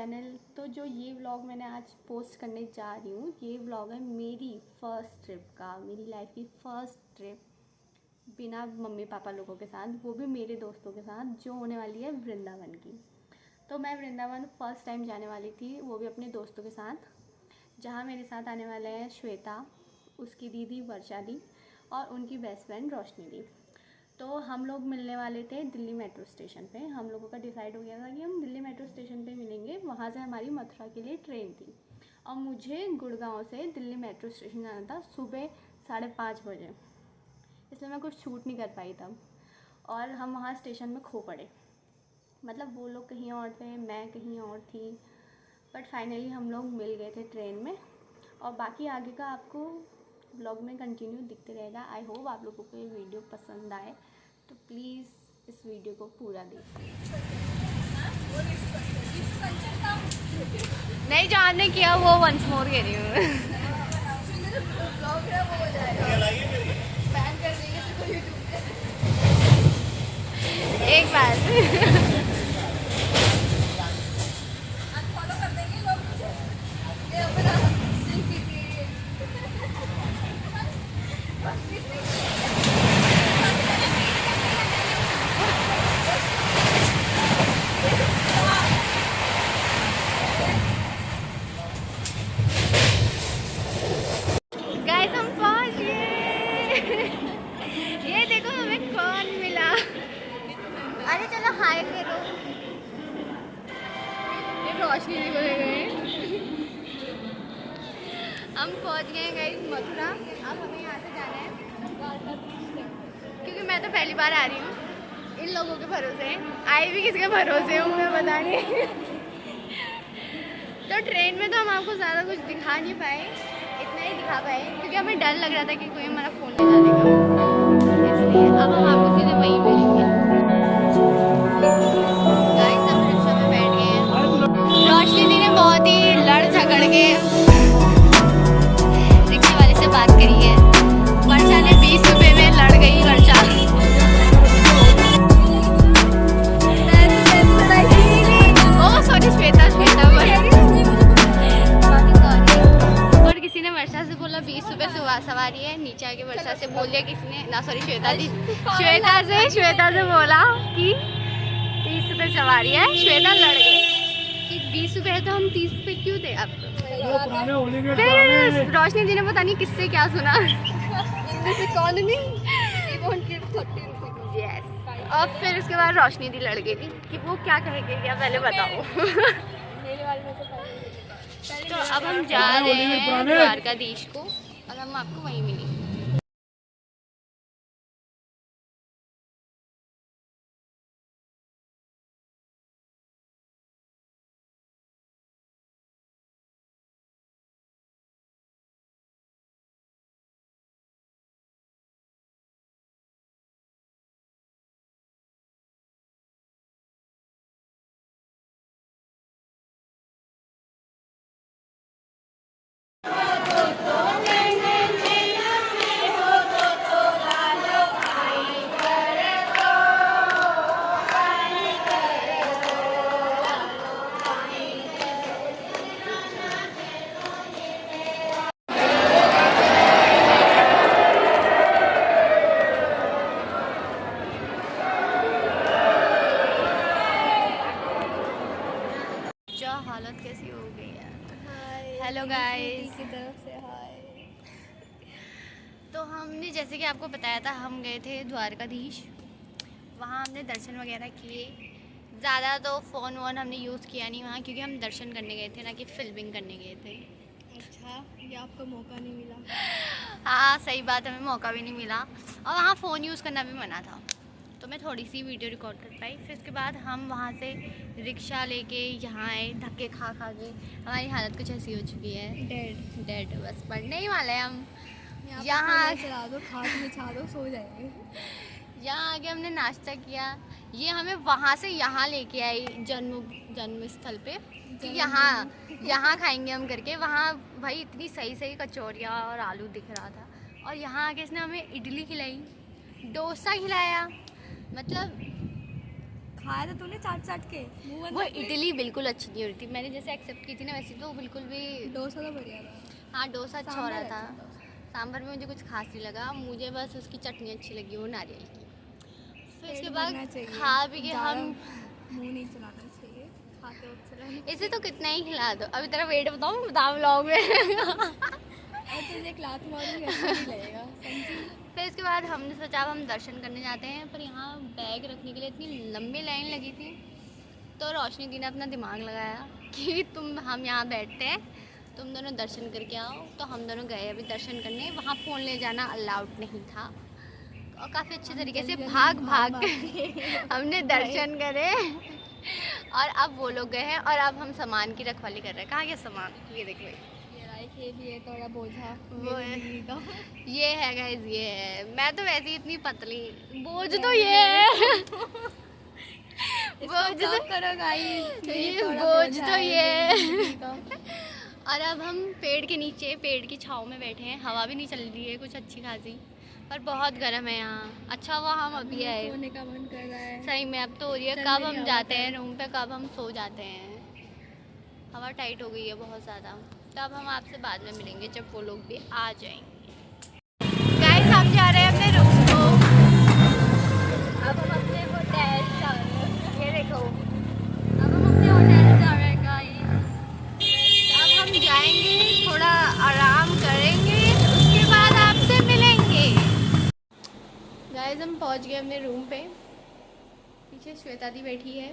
Channel. तो जो ये व्लॉग मैंने आज पोस्ट करने जा रही हूँ, ये व्लॉग है मेरी फ़र्स्ट ट्रिप का, मेरी लाइफ की फ़र्स्ट ट्रिप बिना मम्मी पापा लोगों के साथ, वो भी मेरे दोस्तों के साथ, जो होने वाली है वृंदावन की। तो मैं वृंदावन फ़र्स्ट टाइम जाने वाली थी, वो भी अपने दोस्तों के साथ, जहाँ मेरे साथ आने वाले हैं श्वेता, उसकी दीदी वर्षा दी और उनकी बेस्ट फ्रेंड रोशनी दी। तो हम लोग मिलने वाले थे दिल्ली मेट्रो स्टेशन पे। हम लोगों का डिसाइड हो गया था कि हम दिल्ली मेट्रो स्टेशन पे मिलेंगे, वहाँ से हमारी मथुरा के लिए ट्रेन थी और मुझे गुड़गांव से दिल्ली मेट्रो स्टेशन जाना था सुबह 5:30 बजे, इसलिए मैं कुछ शूट नहीं कर पाई तब। और हम वहाँ स्टेशन में खो पड़े, मतलब वो लोग कहीं और थे, मैं कहीं और थी, बट फाइनली हम लोग मिल गए थे ट्रेन में। और बाकी आगे का आपको ब्लॉग में कंटिन्यू दिखते रहेगा। आई होप आप लोगों को ये वीडियो पसंद आए, तो प्लीज़ इस वीडियो को पूरा देखिए। नहीं, जो आपने किया वो वंस मोर कह रही हूँ। एक बार ये देखो हमें कौन मिला। अरे चलो हाय करो। ये रोशनी भी बोले गए। हम पहुंच गए गाइस मथुरा। अब हमें यहाँ से जाना है, क्योंकि मैं तो पहली बार आ रही हूँ इन लोगों के भरोसे। आई भी किसके भरोसे हूँ मैं बता नहीं। तो ट्रेन में तो हम आपको ज़्यादा कुछ दिखा नहीं पाए, इतना ही दिखा पाए क्योंकि हमें डर लग रहा था कि कोई हमारा फ़ोन ले जाएगा, इसलिए अब हम आपको सीधे वहीं मिलेंगे। गाइस हम रिक्शा में बैठ गए हैं। रोशनी दी ने बहुत ही लड़ झगड़ के रिक्शे वाले से बात करी है। वर्षा ने 20 रुपये में लड़ गई। वर्षा सॉरी श्वेता और किसी ने वर्षा से बोला 20 रुपये सवारी है। नीचे आके वर्षा से बोल दिया किसी ने, ना सॉरी श्वेता से बोला कि 30 रुपये सवारी है। श्वेता लड़ गई कि 20 रुपये है तो हम 30 रुपये क्यों दें आपको। फिर रोशनी जी ने पता नहीं किससे क्या सुना, कौन नहीं, यस। और फिर उसके बाद रोशनी दी लड़ गई थी कि वो क्या कहेगी, क्या पहले बताओ। तो अब हम जा रहे हैं द्वारकाधीश को और हम आपको वहीं मिलेंगे। हालत कैसी हो गई है। हेलो गाइस की तरफ से हाय। तो हमने जैसे कि आपको बताया था, हम गए थे द्वारकाधीश। वहाँ हमने दर्शन वगैरह किए। ज़्यादा तो फ़ोन वोन हमने यूज़ किया नहीं वहाँ, क्योंकि हम दर्शन करने गए थे ना कि फिल्मिंग करने गए थे। अच्छा, ये आपको मौका नहीं मिला। हाँ सही बात, हमें मौका भी नहीं मिला और वहाँ फ़ोन यूज़ करना भी मना था, तो मैं थोड़ी सी वीडियो रिकॉर्ड कर पाई। फिर उसके बाद हम वहाँ से रिक्शा लेके यहाँ आए, धक्के खा खा के हमारी हालत कुछ ऐसी हो चुकी है, डेड बस पढ़ने ही वाले हैं हम। यहाँ चला दो, खाट बिछा दो, सो जाएंगे। यहाँ आके हमने नाश्ता किया। ये हमें वहाँ से यहाँ लेके आई जन्म स्थल पे कि यहाँ खाएंगे हम करके। वहाँ भाई इतनी सही सही कचौरियाँ और आलू दिख रहा था, और यहाँ आके इसने हमें इडली खिलाई, डोसा खिलाया, मतलब खाया था तूने चाट चाट के मुंह बंद वो रख ले। इडली बिल्कुल अच्छी नहीं हो रही थी, मैंने जैसे एक्सेप्ट की थी ना वैसे तो बिल्कुल भी। डोसा तो बढ़िया था। हाँ डोसा अच्छा हो रहा सांभर था। अच्छा था। सांभर में मुझे कुछ खास नहीं लगा, मुझे बस उसकी चटनी अच्छी लगी वो नारियल की। फिर पेट उसके बाद भरना चाहिए, खा भी के ज़्यादा हम मुंह नहीं चलाना चाहिए खाते वक्त चलाना इसे तो कितना ही खिला दो। अभी तेरा वेट बताऊँ बताओ व्लॉग में। और तुझे एक लात मारूंगी अच्छा नहीं लगेगा समझी। फिर इसके बाद हमने सोचा अब हम दर्शन करने जाते हैं, पर यहाँ बैग रखने के लिए इतनी लंबी लाइन लगी थी, तो रोशनी दी ने अपना दिमाग लगाया कि हम यहाँ बैठते हैं, तुम दोनों दर्शन करके आओ। तो हम दोनों गए अभी दर्शन करने, वहाँ फ़ोन ले जाना अलाउड नहीं था, और काफ़ी अच्छे तरीके से जल्दी भाग भाग भाग हमने दर्शन करे। और अब वो लोग गए हैं और अब हम सामान की रखवाली कर रहे हैं। कहाँ गया सामान, ये देख लो, ये राइट ये भी है थोड़ा बोझा वो है। मेरी का। ये है गाइस, ये है। मैं तो वैसे ही इतनी पतली, बोझ तो ये है। बोझ तो करो गाइस ये बोझ तो ये है। और अब हम पेड़ के नीचे, पेड़ की छाँव में बैठे हैं, हवा भी नहीं चल रही है कुछ अच्छी खासी, पर बहुत गर्म है यहाँ। अच्छा हुआ हम अभी आए, सोने का मन कर रहा है। सही में अब तो हो रही है। चल कब मेरी हम हवा जाते कर। हैं रूम पे, कब हम सो जाते हैं। हवा टाइट हो गई है बहुत ज़्यादा। तो अब हम आपसे बाद में मिलेंगे जब वो लोग भी आ जाएंगे। गाइस हम जा रहे हैं अपने रूम को, अब हम अपने होटल जा रहे हैं। ये देखो, अब हम अपने होटल जा रहे हैं गाइस। अब हम जाएंगे, थोड़ा आराम करेंगे, उसके बाद आपसे मिलेंगे। गाइस हम पहुंच गए अपने रूम पे, पीछे श्वेता दी बैठी है,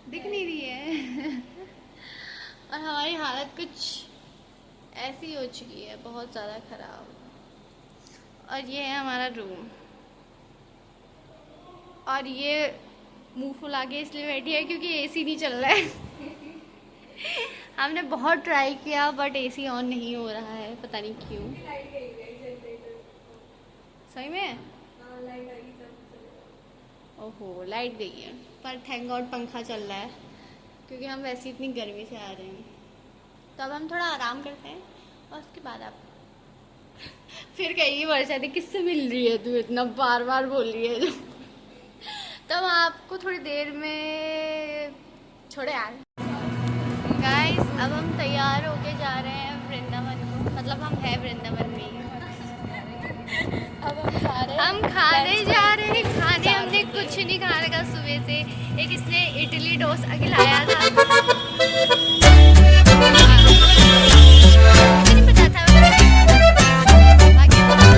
दिख नहीं रही है। और हमारी हालत कुछ ऐसी हो चुकी है, बहुत ज़्यादा ख़राब। और ये है हमारा रूम, और ये मुंह फुला के इसलिए बैठी है क्योंकि एसी नहीं चल रहा है। हमने बहुत ट्राई किया बट एसी ऑन नहीं हो रहा है, पता नहीं क्यों। सही में? ओहो लाइट गई है, पर थैंक गॉड पंखा चल रहा है क्योंकि हम वैसे ही इतनी गर्मी से आ रहे हैं। तो अब हम थोड़ा आराम करते हैं और उसके बाद आप फिर कहेगी वर्षा दी किससे मिल रही है तू, इतना बार बार बोल रही है। तो हम आपको थोड़ी देर में छोड़े यार। गाइस अब हम तैयार होके जा रहे हैं वृंदावन को, मतलब हम है वृंदावन में ही। अब हम जा रहे हैं। हम खाने जा रहे हैं, खाने हमने कुछ नहीं खाने का सुबह से। एक इसने इडली डोसा खिलाया था, मुझे नहीं पता था बाकी बहुत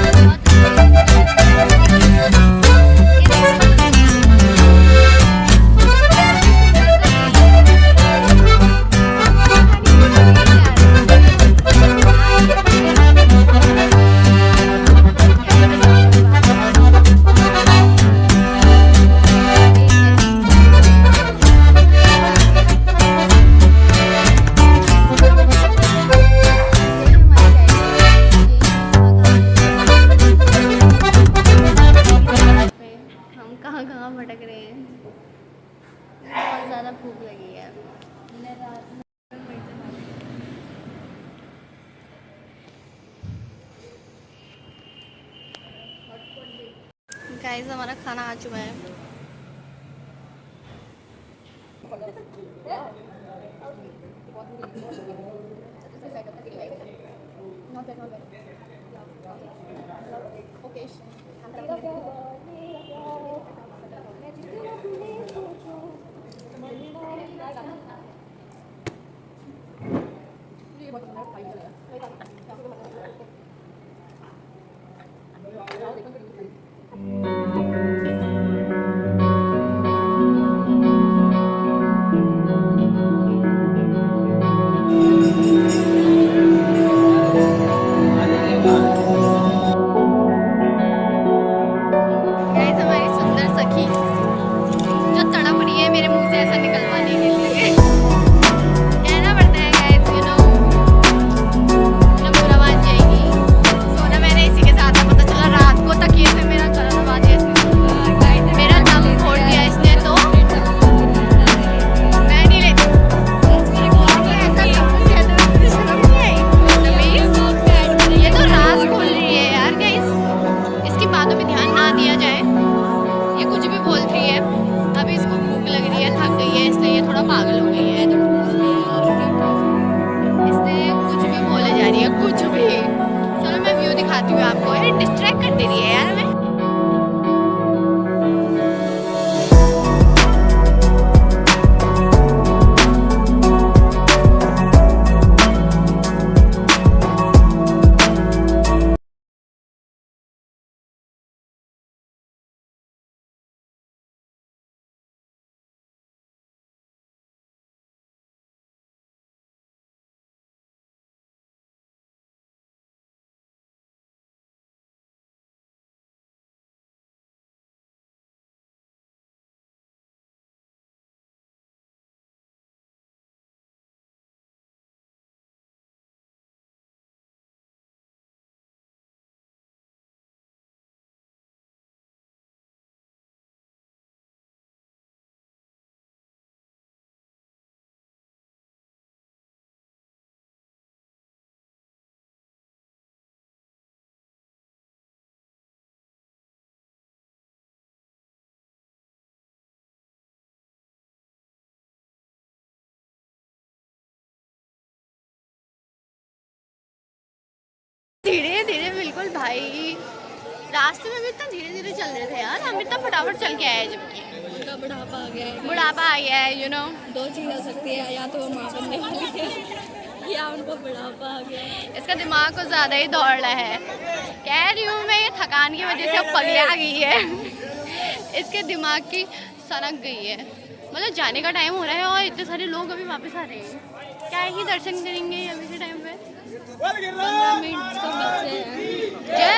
हम कहाँ कहाँ भटक रहे हैं, बहुत ज़्यादा भूख लगी है। गाइस हमारा खाना आ चुका है। दे रही है यार हमें। धीरे धीरे बिल्कुल भाई, रास्ते में भी इतना धीरे धीरे चल रहे थे यार, हम इतना फटाफट चल के आए जबकि उनका बुढ़ापा आ गया है। बुढ़ापा आ गया है, दो चीज़ हो सकती है, या तो वो माँ बनने वाली है या उनको बुढ़ापा आ गया है। इसका दिमाग को ज़्यादा ही दौड़ रहा है। कह रही हूँ मैं, ये थकान की वजह से अब पगला गई है। इसके दिमाग की सनक गई है। मतलब जाने का टाइम हो रहा है और इतने सारे लोग अभी वापस आ रहे हैं। क्या ही दर्शन करेंगे अभी के टाइम पे। 15 मिनट तो बचे हैं। जय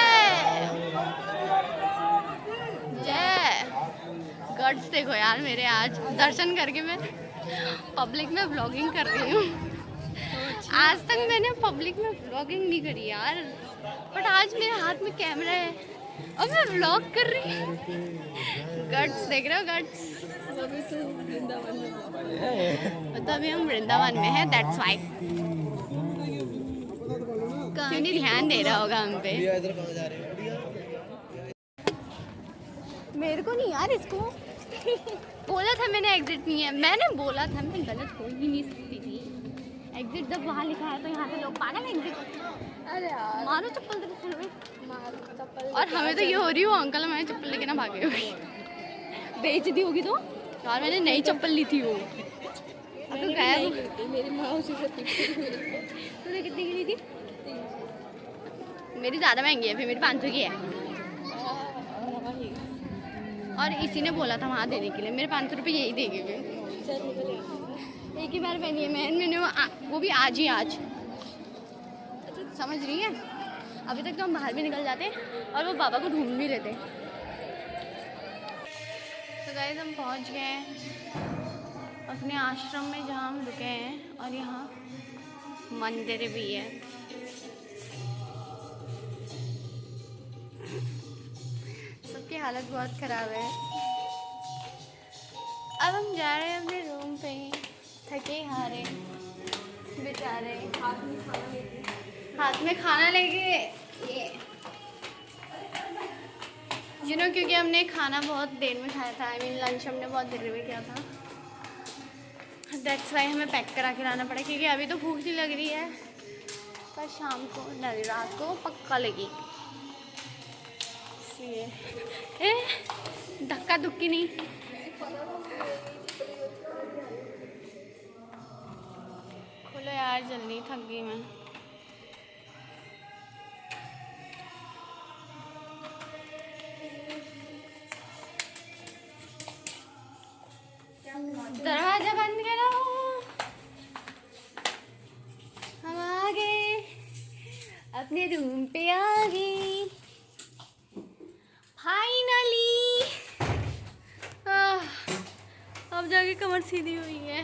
जय गड्स देखो यार मेरे, आज दर्शन करके मैं पब्लिक में व्लॉगिंग कर रही हूँ। आज तक मैंने पब्लिक में व्लॉगिंग नहीं करी यार, बट आज मेरे हाथ में कैमरा है और मैं व्लॉग कर रही हूँ। गड्स देख रहे हो, गड्स। अभी तो वृंदावन में, मतलब अभी हम वृंदावन में हैं, दैट्स वाई। क्यों नहीं ध्यान दे रहा होगा हम पे। मेरे को नहीं यार, इसको बोला था मैंने एग्जिट नहीं है, मैंने बोला था, मैं गलत हो ही नहीं सकती थी। एग्जिट जब वहाँ लिखा है तो यहाँ पे लोग पागल एग्जिट। अरे यार मारो चप्पल तेरे सिर में। मार चप्पल। और हमें तो ये हो रही हो, अंकल हमारी चप्पल लेके ना भागे होगी, बेच दी होगी तो यार। मैंने नई चप्पल ली थी वो, अब तो गायब। मेरी माँ उसी से पूछती थी। तूने कितनी की ली थी? मेरी ज़्यादा महंगी है, फिर मेरी 500 की है। और इसी ने बोला था वहाँ देने के लिए, मेरे 500 रुपये यही देंगे फिर। एक ही बार पहनी है मैंने वो भी आज ही आज। समझ रही है, अभी तक तो हम बाहर भी निकल जाते और वो बाबा को ढूंढ भी लेते। तो गाइस हम पहुँच गए हैं अपने आश्रम में जहाँ हम रुके हैं, और यहाँ मंदिर भी है। सबकी हालत बहुत ख़राब है। अब हम जा रहे हैं अपने रूम पे ही, थके हारे बेचारे। हाथ में खाना लेके ये क्योंकि हमने खाना बहुत देर में खाया था। आई मीन लंच हमने बहुत देर में किया था, दैट्स वाई हमें पैक करा के लाना पड़ा, क्योंकि अभी तो भूख नहीं लग रही है, पर शाम को नहीं, रात को पक्का लगी। इसलिए धक्का धुक्की नहीं। खोलो यार जल्दी, थक गई मैं। दरवाजा बंद करो, हम आ गए, अपने रूम पे आ गए फाइनली। अब जाके कमर सीधी हुई है।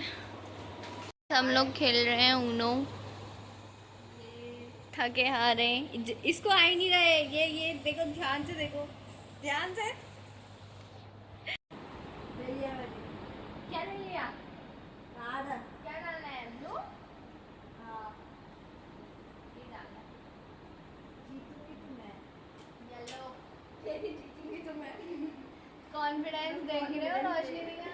हम लोग खेल रहे हैं ऊनो, थके हारे। इसको आ ही नहीं रहे, ये देखो, ध्यान से देखो, ध्यान से। क्या ले लिया? क्या डालना है? ब्लू? हाँ, ये डालना है। जीतूंगी तो मैं। येलो। जीतूंगी तो मैं। कॉन्फिडेंस देख रहे हो रोशनी का?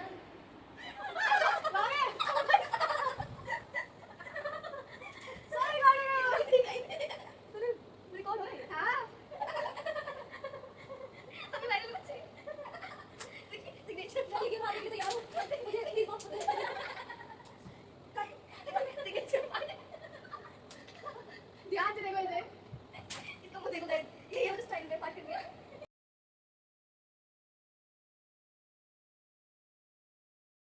याद रहेगा